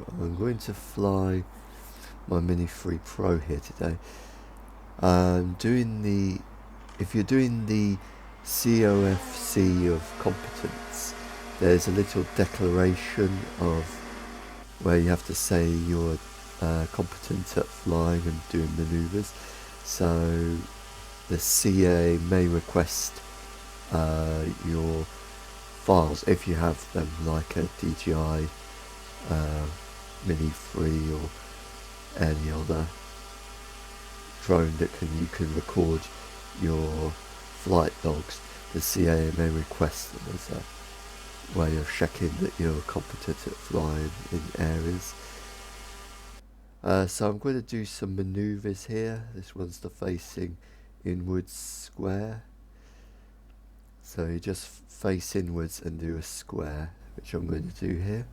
I'm going to fly my Mini 3 Pro here today. If you're doing the CofC of competence, there's a little declaration of where you have to say you're competent at flying and doing manoeuvres. So the CA may request your files if you have them, like a DJI Mini 3 or any other drone that you can record your flight logs. The CA may request them as a way of checking that you're competent at flying in areas. So I'm going to do some manoeuvres here. This one's the facing inwards square. So you just face inwards and do a square, which I'm going to do here.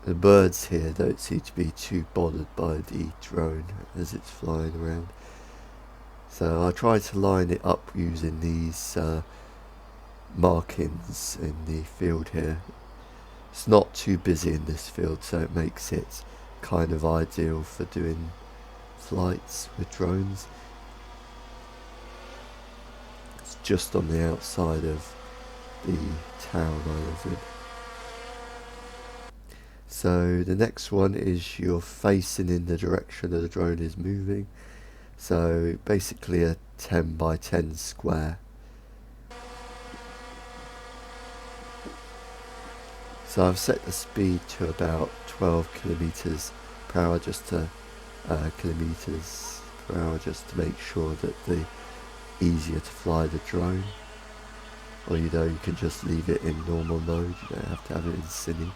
The birds here don't seem to be too bothered by the drone as it's flying around. So I try to line it up using these markings in the field here. It's not too busy in this field, so it makes it kind of ideal for doing flights with drones. It's just on the outside of the town I live in. So the next one is you're facing in the direction that the drone is moving. So basically a 10 by 10 square. So I've set the speed to about 12 kilometers per hour, just to kilometers per hour, just to make sure that the easier to fly the drone. Or you can just leave it in normal mode. You don't have to have it in cine.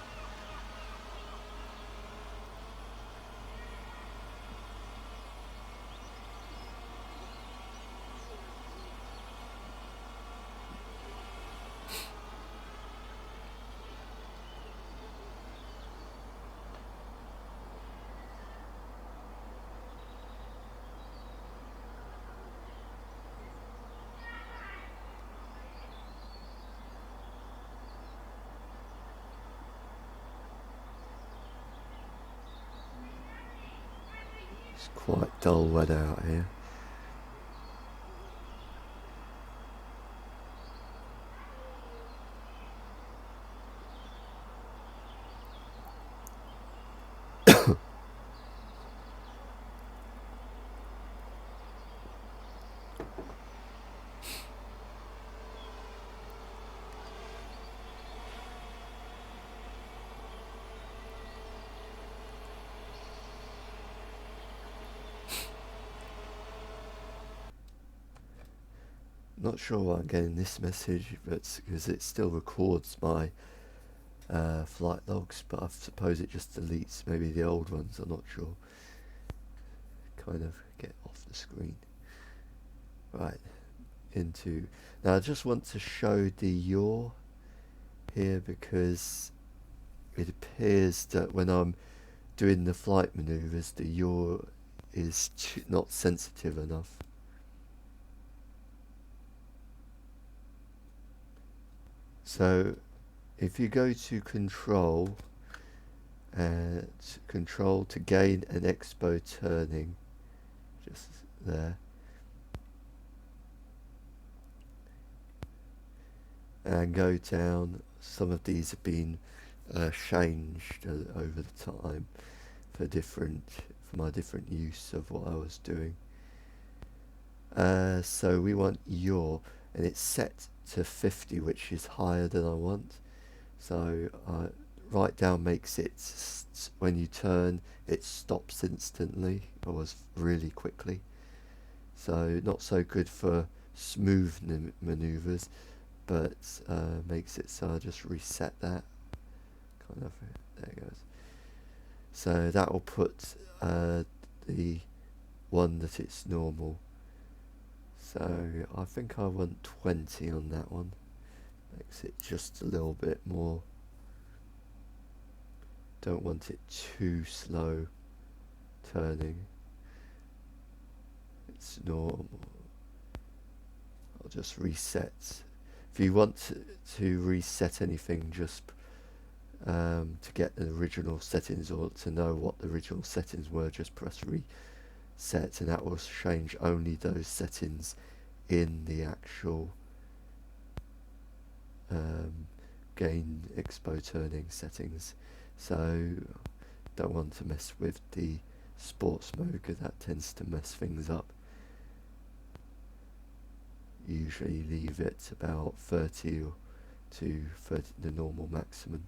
It's quite dull weather out here. Not sure why I'm getting this message, but because it still records my flight logs, but I suppose it just deletes maybe the old ones. I'm not sure. Kind of get off the screen. Right, now I just want to show the yaw here, because it appears that when I'm doing the flight maneuvers, the yaw is not sensitive enough. So if you go to control to Gain and Expo turning, just there, and go down, some of these have been changed over the time for my different use of what I was doing. So we want yaw, and it's set to 50, which is higher than I want. So right down makes it, when you turn, it stops instantly, or really quickly. So not so good for smooth manoeuvres, but makes it so I just reset that. Kind of, there it goes. So that will put the one that it's normal. So I think I want 20 on that one. Makes it just a little bit more. Don't want it too slow turning. It's normal. I'll just reset. If you want to reset anything, just to get the original settings, or to know what the original settings were, just press reset, and that will change only those settings in the actual Gain Expo turning settings. So don't want to mess with the sports mode, because that tends to mess things up. Usually leave it about 30 to 30, the normal maximum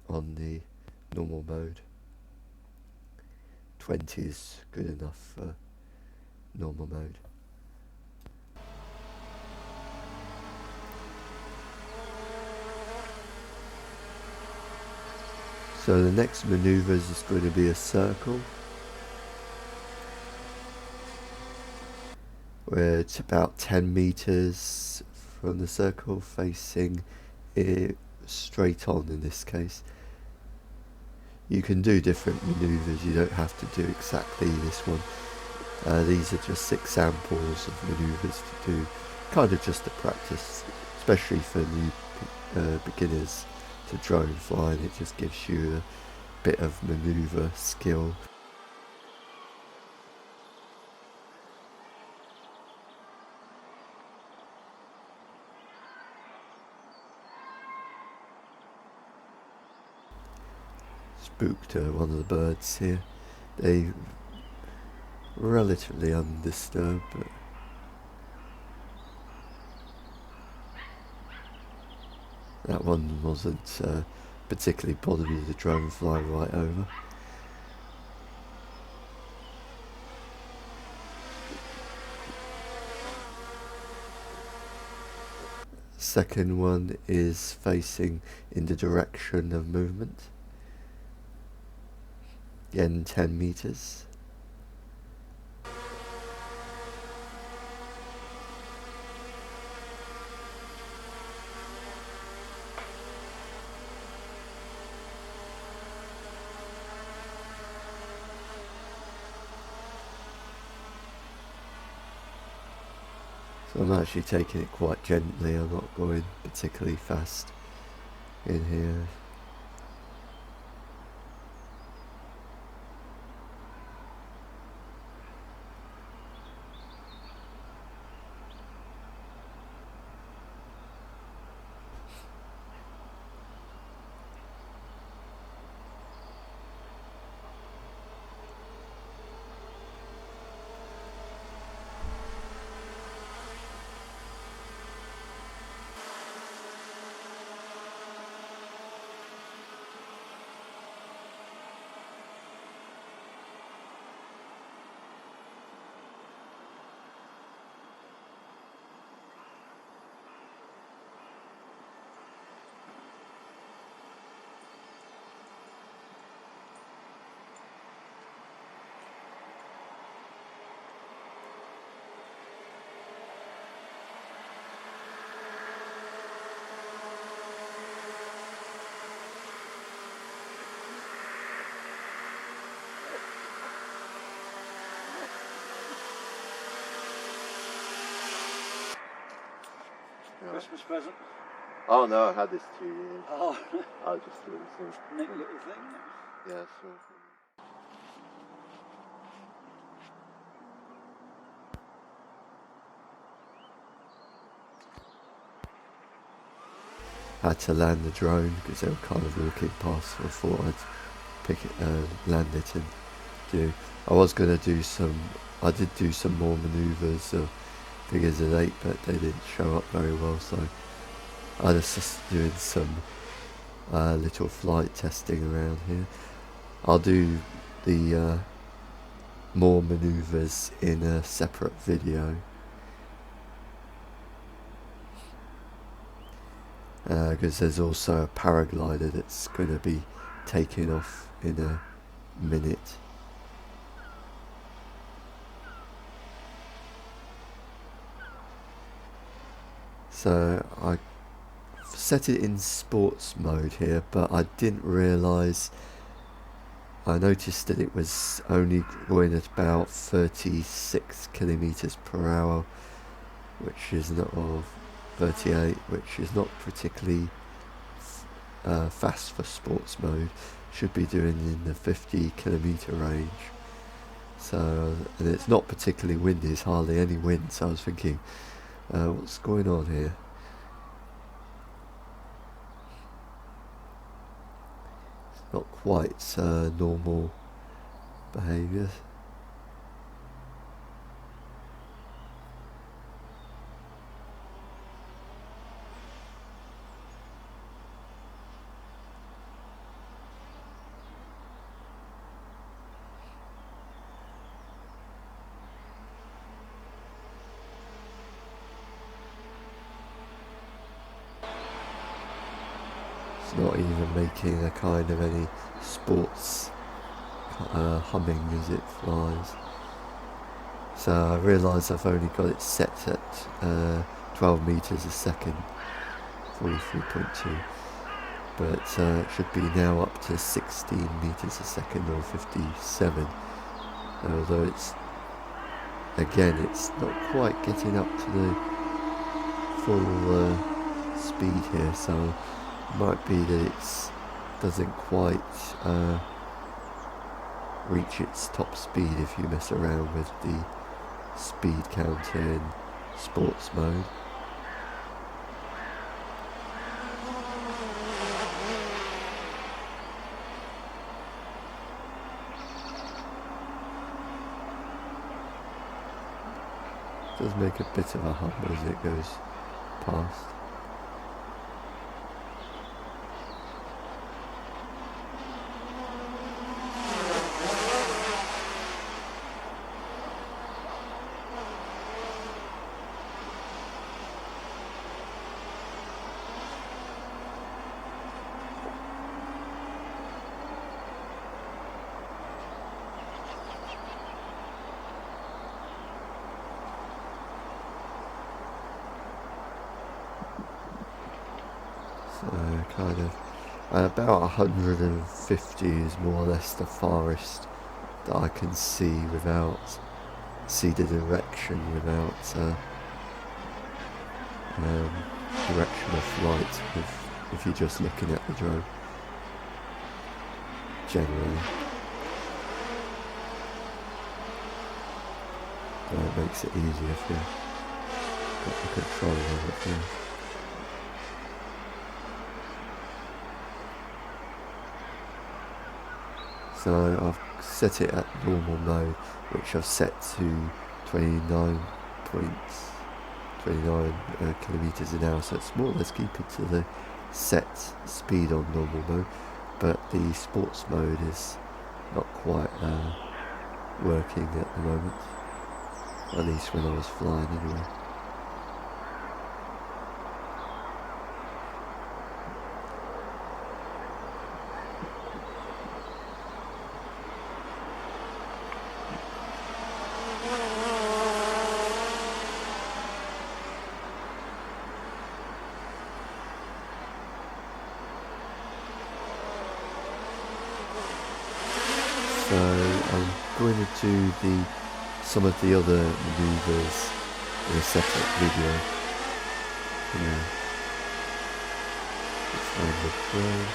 on the normal mode. 20 is good enough for normal mode. So the next manoeuvres is going to be a circle, where it's about 10 meters from the circle, facing it straight on in this case. You can do different manoeuvres, you don't have to do exactly this one. These are just examples of manoeuvres to do, kind of just to practice, especially for new beginners to drone flying. It just gives you a bit of manoeuvre skill. Spooked one of the birds here. They relatively undisturbed, but that one wasn't particularly bothered with the drone flying right over. Second one is facing in the direction of movement. Again, 10 meters. So I'm actually taking it quite gently, I'm not going particularly fast in here. Christmas present. Oh no, I had this 2 years. Oh, I just doing some. neat little thing. Yeah, sure. Had to land the drone because they were kind of walking past, so I thought I'd pick it, land it and do. I was going to do some, I did do some more manoeuvres, figures of 8, but they didn't show up very well, so I was just doing some little flight testing around here. I'll do the more manoeuvres in a separate video. Because there's also a paraglider that's going to be taking off in a minute. So I set it in sports mode here, but I didn't realise, I noticed that it was only going at about 36 kilometers per hour, which is not, or 38, which is not particularly fast for sports mode. Should be doing in the 50 kilometer range. So, and it's not particularly windy, there's hardly any wind, so I was thinking, what's going on here? It's not quite normal behaviour. It's not even making a kind of any sports humming as it flies. So I realise I've only got it set at 12 meters a second, 43.2, but it should be now up to 16 meters a second or 57. Although it's not quite getting up to the full speed here, so it might be that it doesn't quite reach its top speed if you mess around with the speed counter in sports mode. It does make a bit of a hum as it goes past. Kind of about 150 is more or less the farthest that I can see the direction without direction of flight if you're just looking at the drone generally. It makes it easier if you've got the control of it here. So I've set it at normal mode, which I've set to 29 kilometers an hour, so it's more or less keeping to the set speed on normal mode, but the sports mode is not quite working at the moment, at least when I was flying anyway. So I'm going to do some of the other manoeuvres in a separate video. Yeah. Find the drone.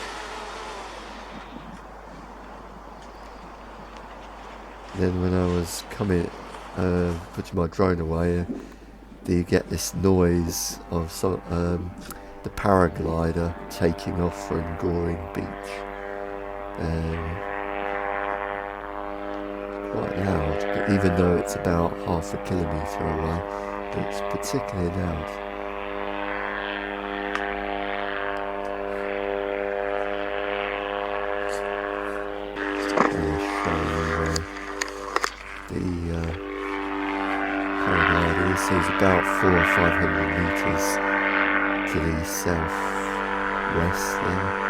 Then when I was putting my drone away, you get this noise of the paraglider taking off from Goring Beach. Quite loud, but even though it's about half a kilometre away, it's particularly loud. here, so it's about 400 or 500 metres to the southwest there.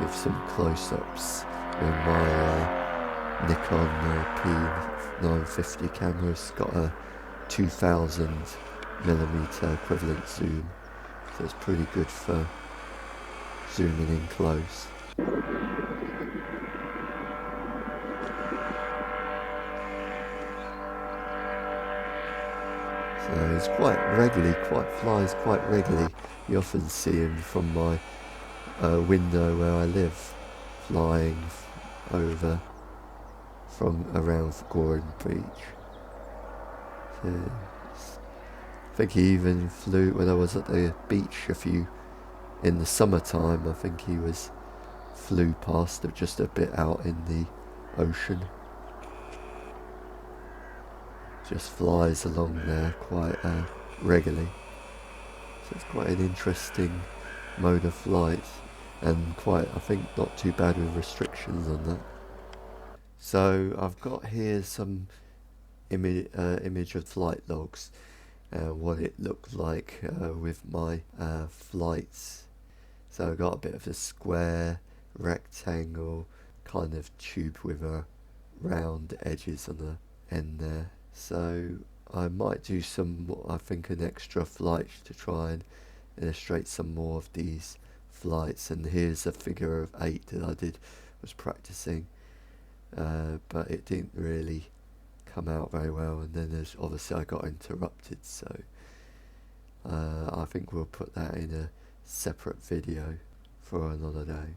Give some close-ups with my Nikon P950 camera. It's got a 2000mm equivalent zoom, so it's pretty good for zooming in close. So it's quite regularly, flies quite regularly. You often see him from my window where I live, flying over from around Goring Beach. So I think he even flew when I was at the beach in the summertime. I think he flew past it just a bit out in the ocean. Just flies along there quite regularly. So it's quite an interesting mode of flight, and I think, not too bad with restrictions on that. So I've got here some image of flight logs, what it looked like with my flights. So I got a bit of a square, rectangle kind of tube with a round edges on the end there. So I might do an extra flight to try and illustrate some more of these flights. And here's a figure of 8 that I was practicing, but it didn't really come out very well, and then obviously I got interrupted, so I think we'll put that in a separate video for another day.